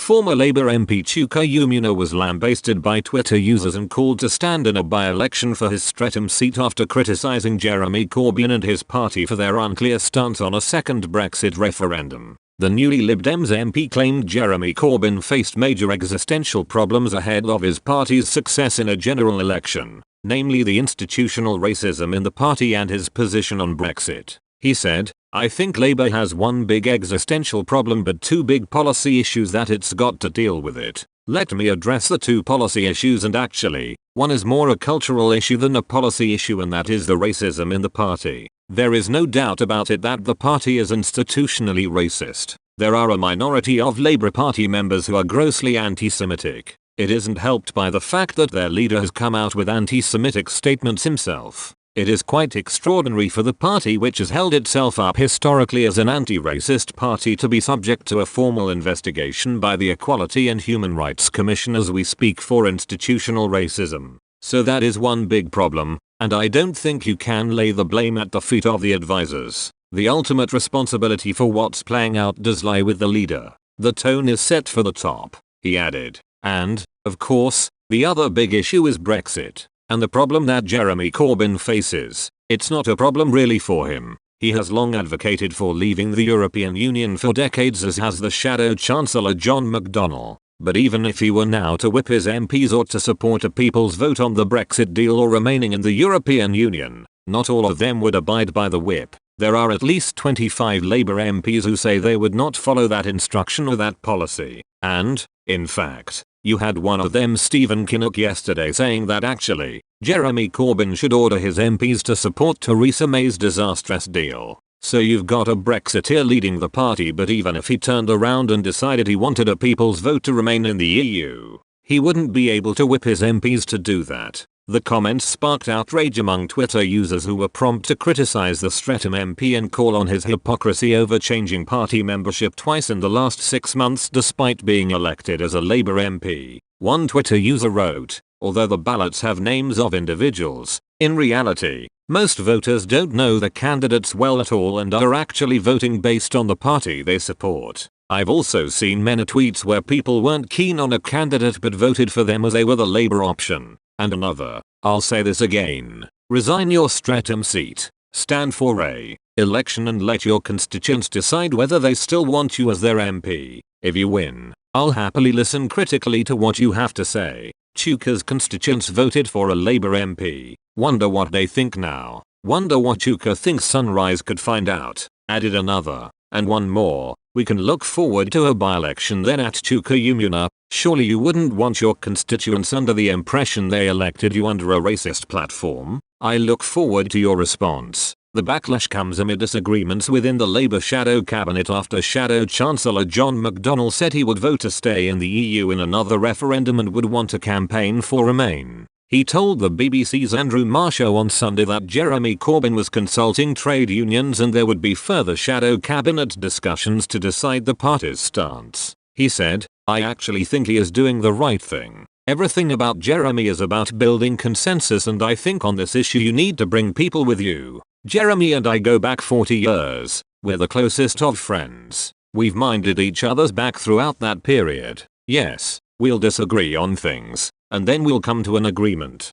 Former Labour MP Chuka Umunna was lambasted by Twitter users and called to stand in a by-election for his Streatham seat after criticising Jeremy Corbyn and his party for their unclear stance on a second Brexit referendum. The newly Lib Dems MP claimed Jeremy Corbyn faced major existential problems ahead of his party's success in a general election, namely the institutional racism in the party and his position on Brexit. He said, "I think Labour has one big existential problem but two big policy issues that it's got to deal with it. Let me address the two policy issues, and actually, one is more a cultural issue than a policy issue, and that is the racism in the party. There is no doubt about it that the party is institutionally racist. There are a minority of Labour Party members who are grossly anti-Semitic. It isn't helped by the fact that their leader has come out with anti-Semitic statements himself. It is quite extraordinary for the party, which has held itself up historically as an anti-racist party, to be subject to a formal investigation by the Equality and Human Rights Commission as we speak for institutional racism. So that is one big problem, and I don't think you can lay the blame at the feet of the advisors. The ultimate responsibility for what's playing out does lie with the leader. The tone is set for the top," he added. And, of course, the other big issue is Brexit. And the problem that Jeremy Corbyn faces, it's not a problem really for him. He has long advocated for leaving the European Union for decades, as has the Shadow Chancellor John McDonnell. But even if he were now to whip his MPs or to support a people's vote on the Brexit deal or remaining in the European Union, not all of them would abide by the whip. There are at least 25 Labour MPs who say they would not follow that instruction or that policy. And, in fact, you had one of them, Stephen Kinnock, yesterday saying that actually, Jeremy Corbyn should order his MPs to support Theresa May's disastrous deal. So you've got a Brexiteer leading the party, but even if he turned around and decided he wanted a people's vote to remain in the EU, he wouldn't be able to whip his MPs to do that. The comments sparked outrage among Twitter users who were prompt to criticize the Streatham MP and call on his hypocrisy over changing party membership twice in the last 6 months despite being elected as a Labour MP. One Twitter user wrote, "Although the ballots have names of individuals, in reality, most voters don't know the candidates well at all and are actually voting based on the party they support. I've also seen many tweets where people weren't keen on a candidate but voted for them as they were the Labour option." And another, "I'll say this again. Resign your Streatham seat. Stand for a election and let your constituents decide whether they still want you as their MP. If you win, I'll happily listen critically to what you have to say." Chuka's constituents voted for a Labour MP. Wonder what they think now. Wonder what Chuka thinks Sunrise could find out, added another. And one more, "We can look forward to a by-election then at Chuka Umunna. Surely you wouldn't want your constituents under the impression they elected you under a racist platform? I look forward to your response." The backlash comes amid disagreements within the Labour shadow cabinet after Shadow Chancellor John McDonnell said he would vote to stay in the EU in another referendum and would want to campaign for Remain. He told the BBC's Andrew Marshall on Sunday that Jeremy Corbyn was consulting trade unions and there would be further shadow cabinet discussions to decide the party's stance. He said, "I actually think he is doing the right thing. Everything about Jeremy is about building consensus, and I think on this issue you need to bring people with you. Jeremy and I go back 40 years. We're the closest of friends. We've minded each other's back throughout that period. Yes, we'll disagree on things, and then we'll come to an agreement.